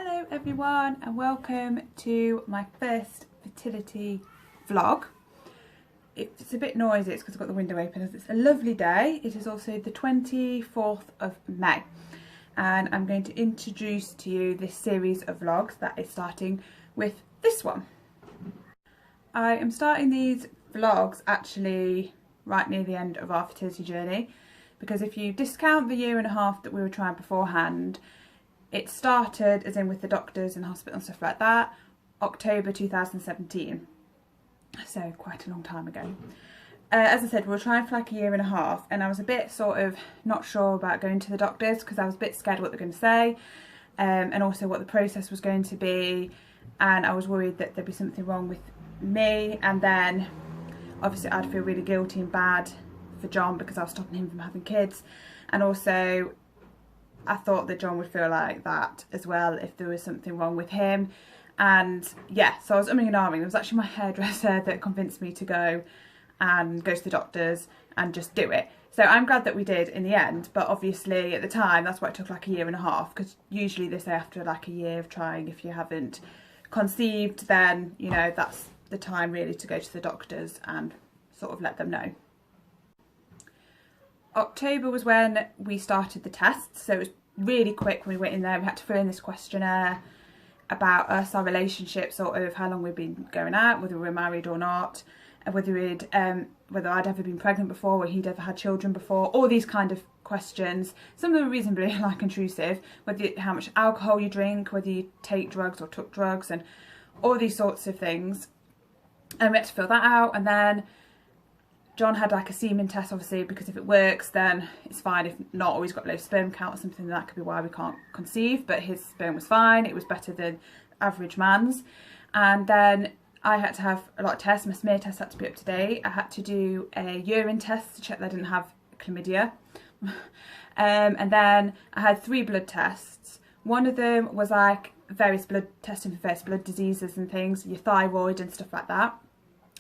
Hello everyone and welcome to my first fertility vlog. It's a bit noisy, it's because I've got the window open as it's a lovely day. It is also the 24th of May and I'm going to introduce to you this series of vlogs that is starting with this one. I am starting these vlogs actually right near the end of our fertility journey, because if you discount the year and a half that we were trying beforehand, it started, as in with the doctors and hospital and stuff like that, October 2017. So quite a long time ago. As I said, we were trying for like a year and a half and I was a bit sort of not sure about going to the doctors because I was a bit scared what they're going to say, and also what the process was going to be, and I was worried that there'd be something wrong with me, and then obviously I'd feel really guilty and bad for John because I was stopping him from having kids, and also I thought that John would feel like that as well if there was something wrong with him. And yeah, so I was umming and ahhing. It was actually my hairdresser that convinced me to go to the doctors and just do it. So I'm glad that we did in the end, but obviously at the time that's why it took like a year and a half, because usually they say after like a year of trying, if you haven't conceived, then you know that's the time really to go to the doctors and sort of let them know. October was when we started the tests, so it was really quick when we went in there. We had to fill in this questionnaire about us, our relationship, sort of how long we'd been going out, whether we were married or not, and whether I'd ever been pregnant before, or he'd ever had children before, all these kind of questions. Some of them were reasonably like intrusive, how much alcohol you drink, whether you take drugs or took drugs, and all these sorts of things. And we had to fill that out, and then John had like a semen test, obviously, because if it works then it's fine, if not, or he's got low sperm count or something, that could be why we can't conceive, but his sperm was fine, it was better than average man's. And then I had to have a lot of tests. My smear test had to be up to date. I had to do a urine test to check that I didn't have chlamydia. And then I had 3 blood tests. One of them was like various blood testing for various blood diseases and things, your thyroid and stuff like that.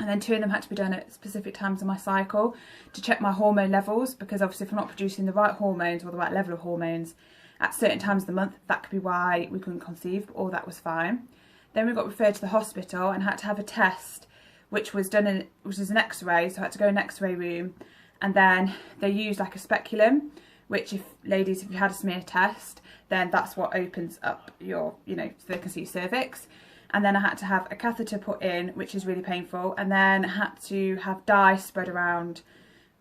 And then 2 of them had to be done at specific times of my cycle to check my hormone levels, because obviously if I'm not producing the right hormones or the right level of hormones at certain times of the month, that could be why we couldn't conceive, but all that was fine. Then we got referred to the hospital and had to have a test, which was an x-ray, so I had to go in an x-ray room, and then they used like a speculum, which if you had a smear test, then that's what opens up your, so they can see your cervix. And then I had to have a catheter put in, which is really painful, and then I had to have dye spread around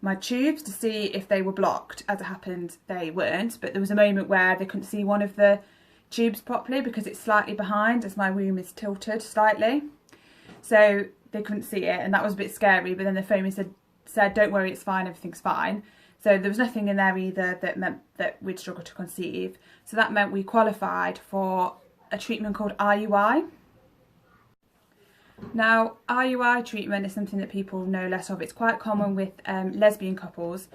my tubes to see if they were blocked. As it happened, they weren't, but there was a moment where they couldn't see one of the tubes properly because it's slightly behind, as my womb is tilted slightly, so they couldn't see it, and that was a bit scary. But then the phone said don't worry, it's fine, everything's fine. So there was nothing in there either that meant that we'd struggle to conceive. So that meant we qualified for a treatment called IUI. Now, IUI treatment is something that people know less of. It's quite common with lesbian couples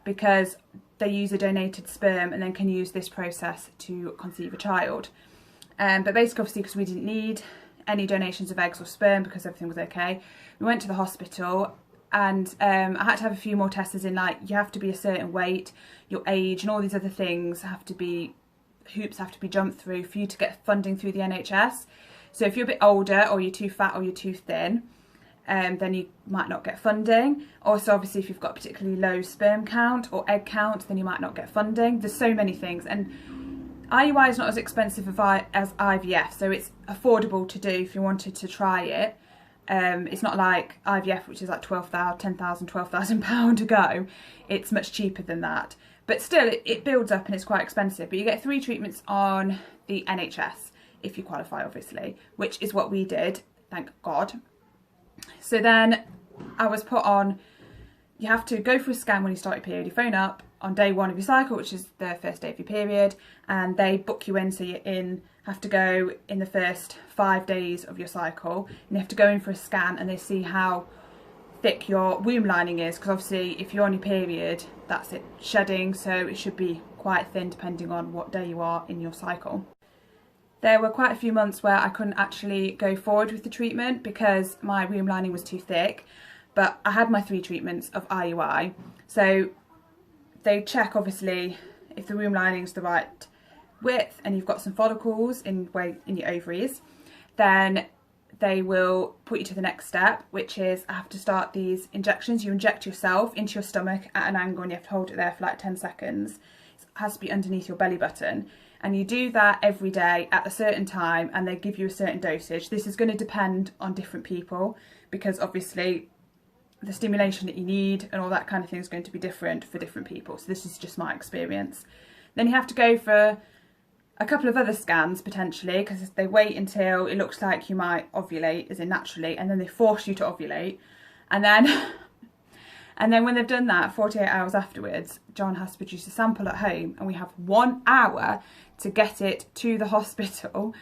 because they use a donated sperm and then can use this process to conceive a child. But basically, obviously, because we didn't need any donations of eggs or sperm because everything was okay, we went to the hospital, and I had to have a few more tests, as in like you have to be a certain weight, your age, and all these other things hoops have to be jumped through for you to get funding through the NHS. So if you're a bit older, or you're too fat, or you're too thin, then you might not get funding. Also, obviously, if you've got a particularly low sperm count or egg count, then you might not get funding. There's so many things, and IUI is not as expensive as IVF, so it's affordable to do if you wanted to try it. It's not like IVF, which is like £12,000 to go. It's much cheaper than that, but still it builds up and it's quite expensive. But you get 3 treatments on the NHS if you qualify, obviously, which is what we did, thank God. So then I was put on, you have to go for a scan when you start your period. You phone up on day 1 of your cycle, which is the first day of your period, and they book you in, so you have to go in the first 5 days of your cycle, and you have to go in for a scan, and they see how thick your womb lining is, because obviously if you're on your period, that's it shedding, so it should be quite thin depending on what day you are in your cycle. There were quite a few months where I couldn't actually go forward with the treatment because my womb lining was too thick, but I had my 3 treatments of IUI. So they check, obviously, if the womb lining is the right width and you've got some follicles in your ovaries, then they will put you to the next step, which is I have to start these injections. You inject yourself into your stomach at an angle and you have to hold it there for like 10 seconds. It has to be underneath your belly button. And you do that every day at a certain time, and they give you a certain dosage. This is going to depend on different people, because obviously the stimulation that you need and all that kind of thing is going to be different for different people. So this is just my experience. Then you have to go for a couple of other scans potentially, because they wait until it looks like you might ovulate, as in naturally, and then they force you to ovulate. And then and then when they've done that, 48 hours afterwards, John has to produce a sample at home, and we have 1 hour to get it to the hospital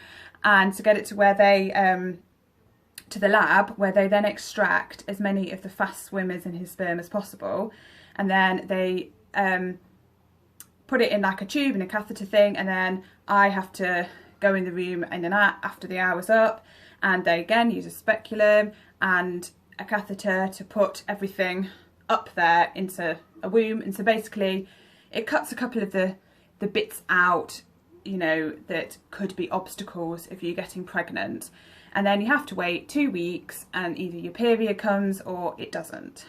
and to get it to where they to the lab, where they then extract as many of the fast swimmers in his sperm as possible, and then they put it in like a tube and a catheter thing, and then I have to go in the room in and out after the hour's up, and they again use a speculum and a catheter to put everything up there into a womb. And so basically it cuts a couple of the bits out, you know, that could be obstacles if you're getting pregnant. And then you have to wait 2 weeks, and either your period comes or it doesn't.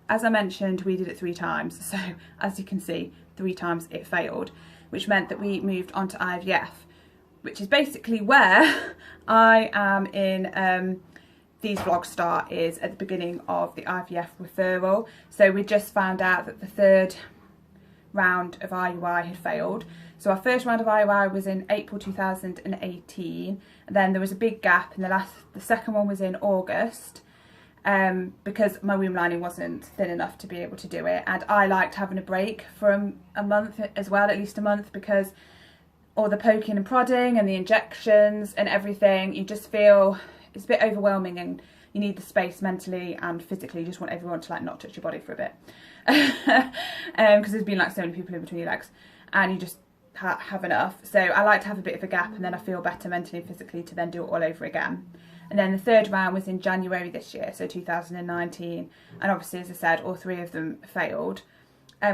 As I mentioned, we did it 3 times, so as you can see, 3 times it failed, which meant that we moved on to IVF, which is basically where I am in these vlogs start, is at the beginning of the IVF referral. So we just found out that the 3rd round of IUI had failed. So our first round of IUI was in April 2018, and then there was a big gap, and the second one was in August, because my womb lining wasn't thin enough to be able to do it. And I liked having a break for a month as well, at least a month, because all the poking and prodding and the injections and everything, you just feel it's a bit overwhelming, and you need the space mentally and physically. You just want everyone to like not touch your body for a bit, because there's been like so many people in between your legs, and you just have enough. So I like to have a bit of a gap, and then I feel better mentally and physically to then do it all over again. And then the 3rd round was in January this year, so 2019, and obviously, as I said, all 3 of them failed,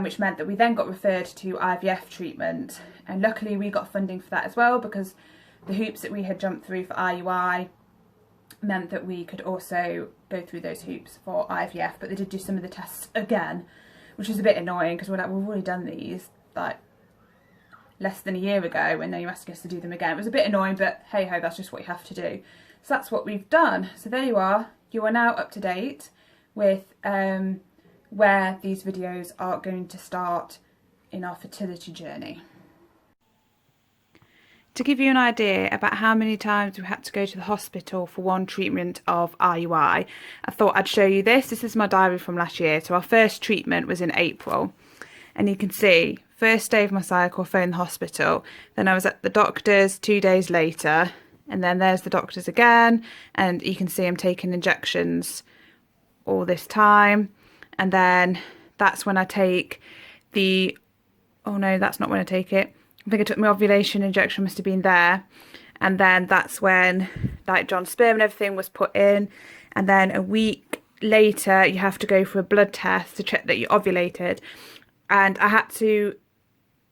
which meant that we then got referred to IVF treatment. And luckily we got funding for that as well, because the hoops that we had jumped through for IUI meant that we could also go through those hoops for IVF. But they did do some of the tests again, which was a bit annoying, because we're like, we've already done these like less than a year ago, and now you're asking us to do them again. It was a bit annoying, but hey ho, that's just what you have to do. So that's what we've done. So there you are. You are now up to date with where these videos are going to start in our fertility journey. To give you an idea about how many times we had to go to the hospital for one treatment of IUI, I thought I'd show you this. This is my diary from last year. So our first treatment was in April, and you can see, first day of my cycle, phone the hospital. Then I was at the doctor's 2 days later, and then there's the doctor's again, and you can see I'm taking injections all this time. And then that's when I take the, oh no, that's not when I take it. I think I took my ovulation injection, must have been there. And then that's when like John's sperm and everything was put in. And then a week later, you have to go for a blood test to check that you ovulated. And I had to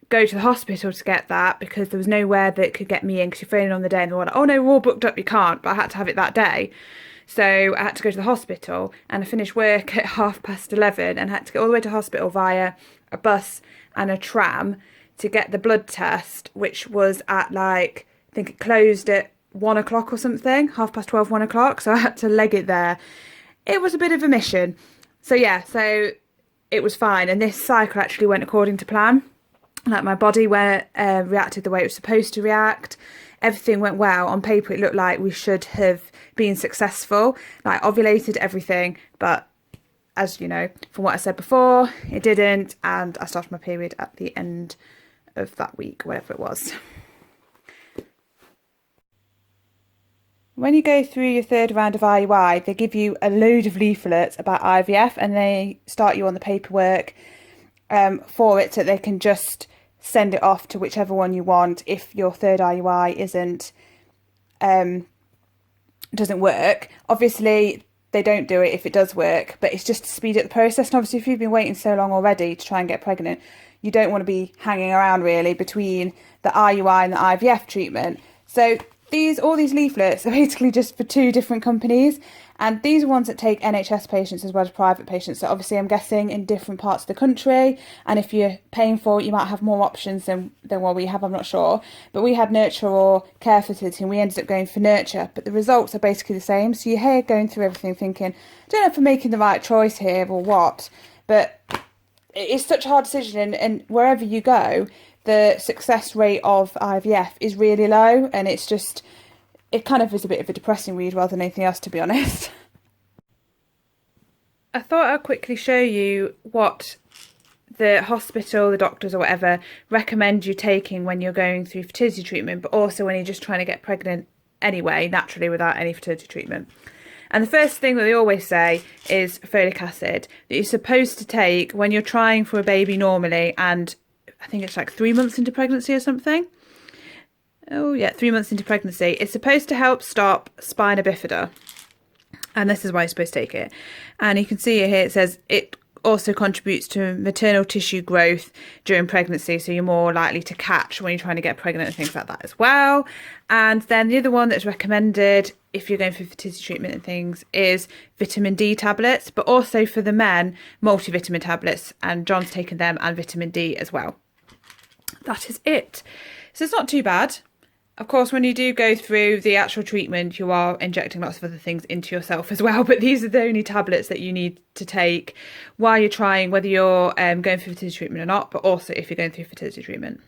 go to the hospital to get that, because there was nowhere that could get me in, because you're phoning on the day and they're like, oh no, we're all booked up, you can't. But I had to have it that day. So I had to go to the hospital, and I finished work at 11:30 and had to go all the way to hospital via a bus and a tram to get the blood test, which was at like, I think it closed at 1 o'clock or something, 12:30, 1 o'clock. So I had to leg it there. It was a bit of a mission. So yeah, so it was fine. And this cycle actually went according to plan. Like my body reacted the way it was supposed to react. Everything went well. On paper, it looked like we should have been successful. Like ovulated everything, but as you know, from what I said before, it didn't. And I started my period at the end of that week, whatever it was. When you go through your 3rd round of IUI, they give you a load of leaflets about IVF, and they start you on the paperwork for it, so they can just send it off to whichever one you want if your 3rd IUI doesn't work. Obviously, they don't do it if it does work, but it's just to speed up the process. And obviously if you've been waiting so long already to try and get pregnant, you don't want to be hanging around really between the IUI and the IVF treatment. So all these leaflets are basically just for 2 different companies, and these are ones that take NHS patients as well as private patients. So obviously I'm guessing in different parts of the country, and if you're paying for it you might have more options than what we have, I'm not sure. But we had Nurture or Care Fertility, and we ended up going for Nurture, but the results are basically the same. So you're here going through everything thinking, I don't know if I'm making the right choice here or what, but it's such a hard decision, and wherever you go, the success rate of IVF is really low, and it kind of is a bit of a depressing read rather than anything else, to be honest. I thought I'd quickly show you what the hospital, the doctors or whatever recommend you taking when you're going through fertility treatment, but also when you're just trying to get pregnant anyway, naturally, without any fertility treatment. And the first thing that they always say is folic acid, that you're supposed to take when you're trying for a baby normally, and I think it's like 3 months into pregnancy or something. Oh yeah, 3 months into pregnancy. It's supposed to help stop spina bifida. And this is why you're supposed to take it. And you can see it here, it says it also contributes to maternal tissue growth during pregnancy, so you're more likely to catch when you're trying to get pregnant and things like that as well. And then the other one that's recommended if you're going for fertility treatment and things is vitamin D tablets, but also for the men, multivitamin tablets, and John's taken them, and vitamin D as well. That is it. So it's not too bad. Of course, when you do go through the actual treatment, you are injecting lots of other things into yourself as well. But these are the only tablets that you need to take while you're trying, whether you're going for fertility treatment or not, but also if you're going through fertility treatment.